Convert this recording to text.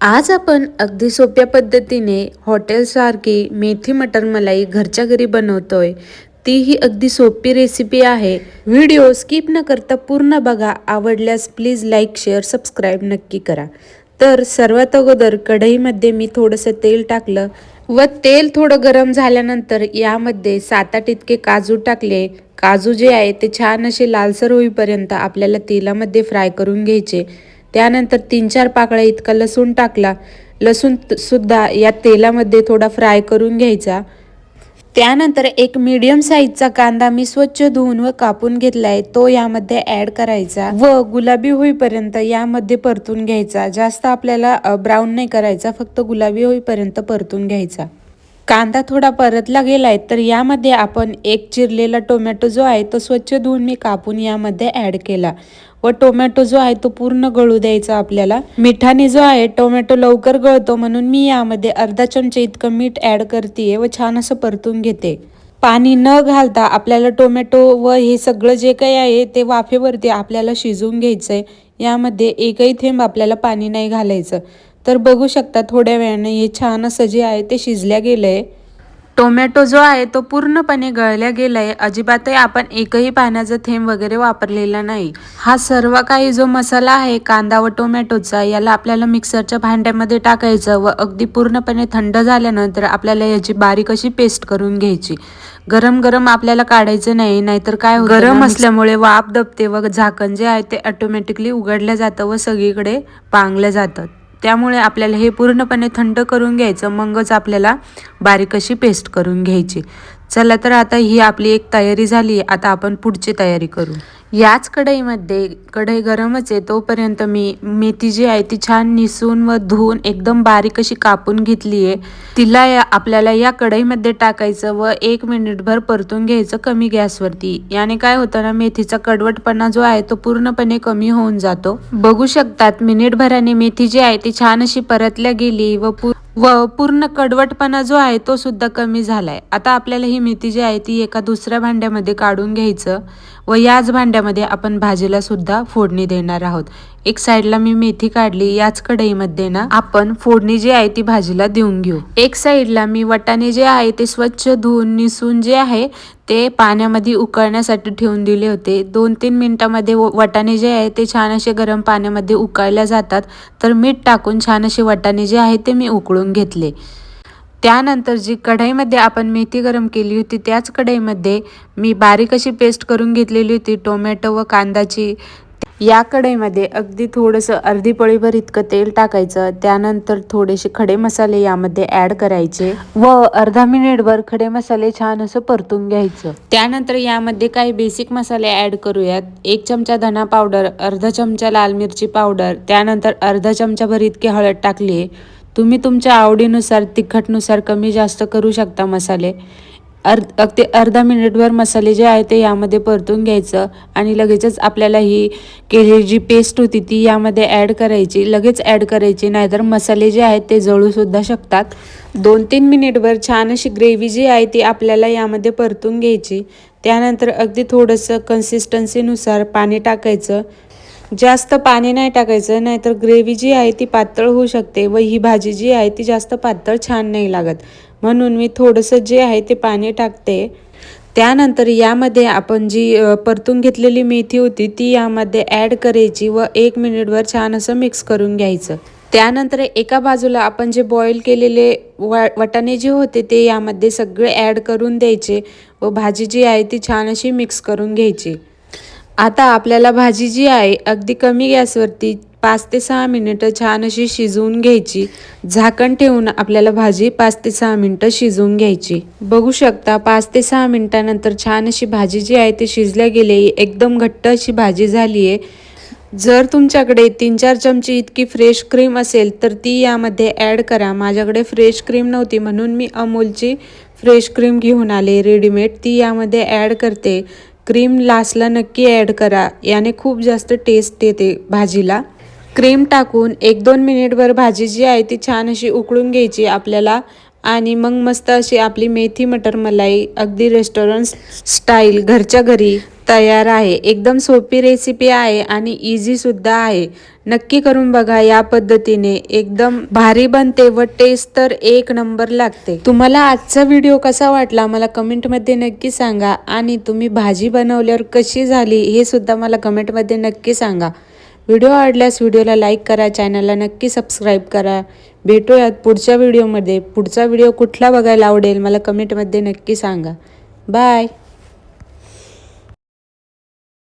आज आपण अगदी सोप्या पद्धतीने हॉटेलसारखी मेथी मटर मलाई घरच्या घरी बनवतोय. ती ही अगदी सोपी रेसिपी आहे. व्हिडिओ स्किप न करता पूर्ण बघा. आवडल्यास प्लीज लाईक, शेअर, सबस्क्राईब नक्की करा. तर सर्वात अगोदर कढईमध्ये मी थोडंसं तेल टाकलं व तेल थोडं गरम झाल्यानंतर यामध्ये 7-8 इतके काजू टाकले. काजू जे आहे ते छान असे लालसर होईपर्यंत आपल्याला तेलामध्ये फ्राय करून घ्यायचे. त्यानंतर 3-4 पाकळ्या इतका लसूण टाकला. लसूण सुद्धा या तेलामध्ये थोडा फ्राय करून घ्यायचा. त्यानंतर एक मीडियम साईजचा कांदा मी स्वच्छ धुवून व कापून घेतलाय, तो यामध्ये ॲड करायचा व गुलाबी होईपर्यंत यामध्ये परतून घ्यायचा. जास्त आपल्याला ब्राऊन नाही करायचा, फक्त गुलाबी होईपर्यंत परतून घ्यायचा. कांदा थोडा परतला गेलाय तर यामध्ये आपण एक चिरलेला टोमॅटो जो आहे तो स्वच्छ धुवून मी कापून यामध्ये ॲड केला व टोमॅटो जो आहे तो पूर्ण गळू द्यायचा आपल्याला. मिठाने जो आहे टोमॅटो लवकर गळतो म्हणून मी यामध्ये अर्धा चमचा इतकं मीठ ॲड करते व छान असं परतून घेते. पाणी न घालता आपल्याला टोमॅटो व हे सगळं जे काही आहे ते वाफेवरती आपल्याला शिजवून घ्यायचंय. यामध्ये एकही थेंब आपल्याला पाणी नाही घालायचं. तर बघू शकता थोड्या वेळाने हे छान असं जे आहे ते शिजल्या गेलंय. टोमॅटो जो आहे तो पूर्णपणे गळल्या गेलाय. अजिबातही आपण एकही पाण्याचा थेंब वगैरे वापरलेला नाही. हा सर्व काही जो मसाला आहे कांदा व टोमॅटोचा, याला आपल्याला मिक्सरच्या भांड्यामध्ये टाकायचं व अगदी पूर्णपणे थंड झाल्यानंतर आपल्याला याची बारीक अशी पेस्ट करून घ्यायची. गरम गरम आपल्याला काढायचं नाही, नाहीतर काय होतं, गरम असल्यामुळे वाफ दबते व झाकण जे आहे ते ऑटोमॅटिकली उघडलं जातं व सगळीकडे पांगलं जातं. त्यामुळे आपल्याला हे पूर्णपणे थंड करून घ्यायचं, मगच आपल्याला बारीक अशी पेस्ट करून घ्यायची. चला तर आता ही आपली एक तयारी झाली. आता आपण पुढची तयारी करू. याच कढईमध्ये, कढई गरमच आहे तोपर्यंत मी मेथी जी आहे ती छान निसून व धुवून एकदम बारीक अशी कापून घेतली आहे. तिला आपल्याला या कढईमध्ये टाकायचं व 1 मिनिटभर परतून घ्यायचं कमी गॅसवरती. याने काय होतं ना, मेथीचा कडवटपणा जो आहे तो पूर्णपणे कमी होऊन जातो. बघू शकतात मिनिटभराने मेथी जी आहे ती छान अशी परतल्या गेली व पूर्ण कडवटपणा जो आहे तो सुद्धा कमी झालाय. आता आपल्याला ही मेथी जी आहे ती एका दुसऱ्या भांड्यामध्ये काढून घ्यायचं व याच भांड्यामध्ये आपण भाजीला सुद्धा फोडणी देणार आहोत. एक साईडला मी मेथी काढली, याच कढईमध्ये ना आपण फोडणी जी आहे ती भाजीला देऊन घेऊ. एक साईडला मी वाटाणे जे आहे ते स्वच्छ धुवून निसून जे आहे ते पाण्यामध्ये उकळण्यासाठी ठेवून दिले होते. 2-3 मिनिटांमध्ये वाटाणे जे आहे ते छान असे गरम पाण्यामध्ये उकळल्या जातात. तर मीठ टाकून छान असे वाटाणे जे आहे ते मी उकळून घेतले. त्यानंतर जी कढईमध्ये आपण मेथी गरम केली होती त्याच कढईमध्ये मी बारीक अशी पेस्ट करून घेतलेली होती टोमॅटो व कांदाची. या कढईमध्ये अगदी थोडंसं अर्धी पळीभर इतकं तेल टाकायचं. त्यानंतर थोडेसे खडे मसाले यामध्ये ॲड करायचे व अर्धा मिनिटभर खडे मसाले छान असं परतून घ्यायचं. त्यानंतर यामध्ये काही बेसिक मसाले ॲड करूयात. 1 चमचा धना पावडर, अर्धा चमचा लाल मिरची पावडर, त्यानंतर अर्धा चमचाभर इतकी हळद टाकली. तुम्ही तुमच्या आवडीनुसार तिखटनुसार कमी जास्त करू शकता मसाले. अगदी अर्धा मिनिटभर मसाले जे आहे ते यामध्ये परतून घ्यायचं आणि लगेचच आपल्याला ही केलेली जी पेस्ट होती ती यामध्ये ॲड करायची. लगेच ॲड करायची, नाहीतर मसाले जे आहेत ते जळू सुद्धा शकतात. 2-3 मिनिटभर छान अशी ग्रेव्ही जी आहे ती आपल्याला यामध्ये परतून घ्यायची. त्यानंतर अगदी थोडंसं कन्सिस्टन्सीनुसार पाणी टाकायचं. जास्त पाणी नाही टाकायचं, नाहीतर ग्रेव्ही जी आहे ती पातळ होऊ शकते व ही भाजी जी आहे ती जास्त पातळ छान नाही लागत. म्हणून मी थोडंसं जे आहे ते पाणी टाकते. त्यानंतर यामध्ये आपण जी परतून घेतलेली मेथी होती ती यामध्ये ॲड करायची व 1 मिनिटभर छान असं मिक्स करून घ्यायचं. त्यानंतर एका बाजूला आपण जे बॉईल केलेले वाटाणे जे होते ते यामध्ये सगळे ॲड करून द्यायचे व भाजी जी आहे ती छान अशी मिक्स करून घ्यायची. आता आपल्याला भाजी जी आहे अगदी कमी गॅसवरती 5 ते 6 मिनिटं छान अशी शिजवून घ्यायची. झाकण ठेवून आपल्याला भाजी 5 ते 6 मिनिटं शिजवून घ्यायची. बघू शकता 5 ते 6 मिनिटानंतर छान अशी भाजी जी आहे ती शिजल्या गेली. एकदम घट्ट अशी भाजी झाली आहे. जर तुमच्याकडे 3-4 चमचे इतकी फ्रेश क्रीम असेल तर ती यामध्ये ॲड करा. माझ्याकडे फ्रेश क्रीम नव्हती म्हणून मी अमूलची फ्रेश क्रीम घेऊन आले रेडीमेड, ती यामध्ये ॲड करते. क्रीम लास्टला नक्की ॲड करा, याने खूप जास्त टेस्ट येते भाजीला. क्रीम टाकून 1-2 मिनिटभर भाजी जी आहे ती छान अशी उकळून घ्यायची आपल्याला आणि मग मस्त अशी आपली मेथी मटर मलाई अगदी रेस्टॉरंट स्टाईल घरच्या घरी तयार आहे। एकदम सोपी रेसिपी आहे आणि इझी सुद्धा आहे। नक्की करून बघा। या पद्धतीने एकदम भारी बनते व टेस्ट तर एक नंबर लागते। तुम्हाला आजचा व्हिडिओ कसा वाटला मला कमेंट मध्ये नक्की सांगा आणि तुम्ही भाजी बनवल्यावर कशी झाली हे सुद्धा मला कमेंट मध्ये नक्की सांगा। व्हिडिओ आवडल्यास व्हिडिओला लाईक करा, चॅनलला नक्की सबस्क्राईब करा। भेटूयात पुढच्या व्हिडिओमध्ये। पुढचा व्हिडिओ कुठला बघायला आवडेल मला कमेंट मध्ये नक्की सांगा। बाय।